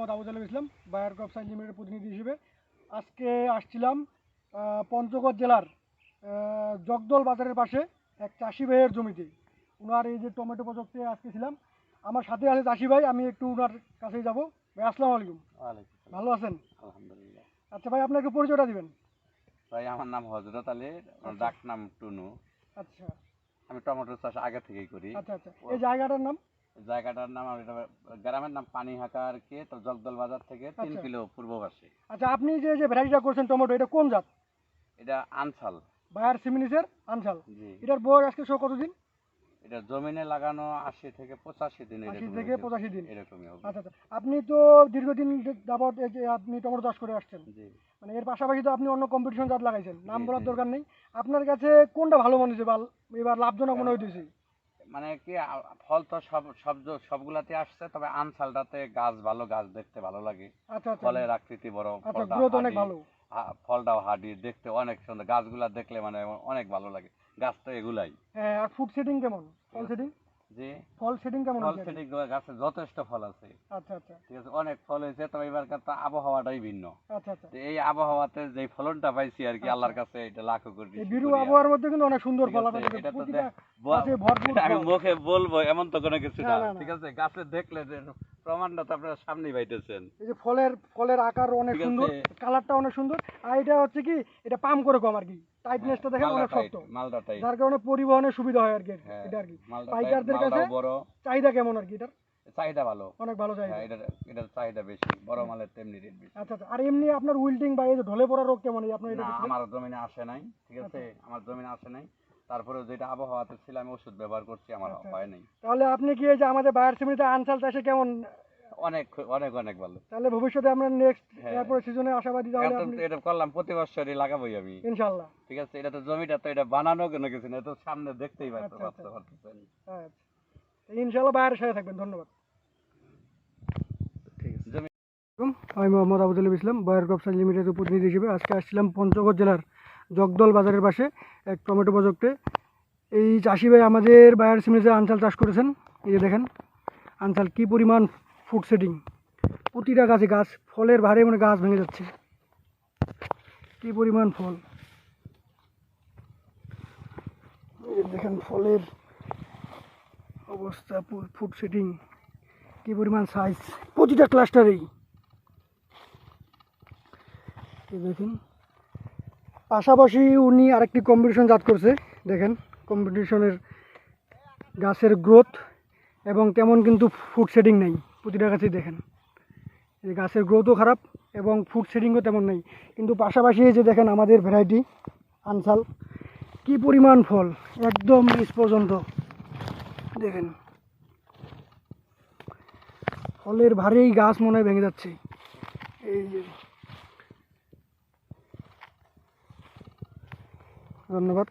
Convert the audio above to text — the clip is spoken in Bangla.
মোহাম্মদ আবুল ইসলাম বায়ার ক্রপ সায়েন্স লিমিটেডের প্রতিনিধি হিসেবে আজকে আসছিলাম পঞ্চগড় জেলার জগদল বাজারের পাশে এক চাষি ভাইয়ের জমিতে। ওনার এই যে টমেটো প্রজেক্টে আজকে ছিলাম, আমার সাথে আছে চাষি ভাই, আমি একটু ওনার কাছেই যাবো। ভাই আসসালামু আলাইকুম। ভালো আছেন? আলহামদুলিল্লাহ। আচ্ছা ভাই, আপনার একটু পরিচয়টা দিবেন। ভাই আমার নাম হযরত আলী, ডাক নাম টুনু। আচ্ছা আমি টমেটো চাষ আগে থেকেই করি। আচ্ছা আচ্ছা এই জায়গাটার নাম? জায়গাটার নাম গ্রামের নাম পানিহাকা আর কি, তো জগদল বাজার থেকে 3 কিলো পূর্ব পাশে। আচ্ছা, আপনি যে যে ভ্যারাইটিটা করছেন টমেটো, এটা কোন জাত? এটা আনসাল। বায়ার সিমিনিসের আনসাল। জি। এটার বয়স আজকে কতদিন? এটা জমিনে লাগানো 80 থেকে 85 দিন, 80 থেকে 85 দিন এরকমই হবে। আচ্ছা আচ্ছা, আপনি তো দীর্ঘদিন যাবত এই যে আপনি টমেটো চাষ করে আসছেন। জি। মানে এর পাশাপাশি তো আপনি অন্য কম্পিটিশন জাত লাগাইছেন, নাম জি, বলার জি। দরকার নেই। আপনার কাছে কোনটা ভালো মনে হয়েছে বা এবার লাভজনক মনে হইতেছে? মানে কি ফল তো সবগুলাতে আসছে, তবে আনসালটাতে গাছ ভালো, গাছ দেখতে ভালো লাগে। আচ্ছা আচ্ছা ফলের আকৃতি বড়, আচ্ছা, ফলটা গ্রোথ অনেক হার্ডি, ভালো। ফলটাও হার্ডি, দেখতে অনেক সুন্দর। গাছগুলা দেখলে মানে অনেক ভালো লাগে। গাছ তো এগুলাই। হ্যাঁ, আর ফুড সেটিং কেমন? ফল সেটিং? যে ফল সেটিং কেমন ফল আছে? সেটি গাছে যথেষ্ট ফল আছে। আচ্ছা আচ্ছা ঠিক আছে, অনেক ফল হয়েছে, তবে এবারকার তো আবহাওয়াটাই ভিন্ন। আচ্ছা আচ্ছা তো এই আবহাওয়াতে যে ফলনটা পাইছি আর কি, আচ্ছা। আল্লাহর কাছে এটা লাখো কোটি এই বিরু শুকরিয়া। আবহাওয়ার মধ্যে কিন্তু অনেক সুন্দর ঠিক ফল আছে, আপনাদের এটা তো প্রতিটা গাছে ভরপুর আমি ফল। মুখে বলবো এমন তো কোনো কিছু না না। না না, ঠিক আছে, গাছে দেখলে যে প্রমাণটা তো আপনারা সামনেই পাইতেছেন। এই যে ফলের আকার অনেক ঠিক সুন্দর, আছে। কালারটা অনেক সুন্দর। আর এটা হচ্ছে কি, এটা পাম করে কম আর কি, টাইটনেসটা দেখেন মালটা অনেক টাইট, শক্ত, মালটা টাইট। যার কারণে পরিবহনের সুবিধা হয় আর কি। হ্যাঁ, এটা আর কি মালটা টাইট, পাইকারদের কাছে মালটাও বড়। চাহিদা কেমন আর কি এটার? চাহিদা ভালো। অনেক ভালো চাহিদা। হ্যাঁ, এটার চাহিদা বেশি, বড় মালের তেমনি রেট বেশি। আচ্ছা আচ্ছা, আর এমনি আপনার উইল্টিং বা এই যে ঢলে পড়া রোগ কেমন এই আপনার না, এটা? আমার জমিনে আসে নাই। ঠিক আছে, আচ্ছা। আমার জমিনে আসে নাই। তারপরে যেটা আবহাওয়াতে ছিল আমি ওষুধ ব্যবহার করছি, আমার আচ্ছা হয় আচ্ছা, নাই। তাহলে আপনি কি এই যে আমাদের বায়ার সিমিতে আনসাল চাষে কেমন? অনেক অনেক অনেক ভালো। তাহলে ভবিষ্যতে আমরা নেক্সট হ্যাঁ, এরপরে সিজনে আশাবাদী তাহলে এখন আপনি? তো এটা করলাম, প্রতি বছরই লাগাবোই আমি। ইনশাআল্লাহ। ঠিক আছে, এটা তো জমিটা তো এটা বানানো কেন কিছু না, এটা তো সামনে দেখতেই আচ্ছা আচ্ছা পারতেছেন। আচ্ছা, ইনশাআল্লাহ বায়ারের সাথে থাকবেন। ধন্যবাদ। ঠিক আছে। জমি আমি মোহাম্মদ আবুল ইসলাম বায়ার ক্রপ সায়েন্স লিমিটেডের প্রতিনিধি হিসেবে আজকে আসছিলাম পঞ্চগড় জেলার জগদল বাজারের পাশে এক টমেটো প্রজেক্টে। এই চাষি ভাই আমাদের বায়ার সিমিতে আনসাল চাষ করেছেন। এই যে দেখেন আনসাল কি পরিমাণ ফুড সেটিং, প্রতিটা গাছে গাছ ফলের ভারে মানে গাছ ভেঙে যাচ্ছে, কি পরিমাণ ফল। এই যে দেখেন ফলের অবস্থা, ফুড সেটিং, কি পরিমাণ সাইজ প্রতিটা ক্লাস্টারেই। দেখেন পাশাপাশি উনি আরেকটি কম্পিটিশন জাত করছে। দেখেন কম্পিটিশনের গাছের গ্রোথ এবং তেমন কিন্তু ফুড সেটিং নেই প্রতিটা গাছেই। দেখেন এই গাছের গ্রোথও খারাপ এবং ফুড সেটিংও তেমন নেই, কিন্তু পাশাপাশি এই যে দেখেন আমাদের ভ্যারাইটি আনসাল, কি পরিমাণ ফল একদম নিচ পর্যন্ত। দেখেন ফলের ভারেই গাছ মনে হয় ভেঙে যাচ্ছে। এই যে ধন্যবাদ।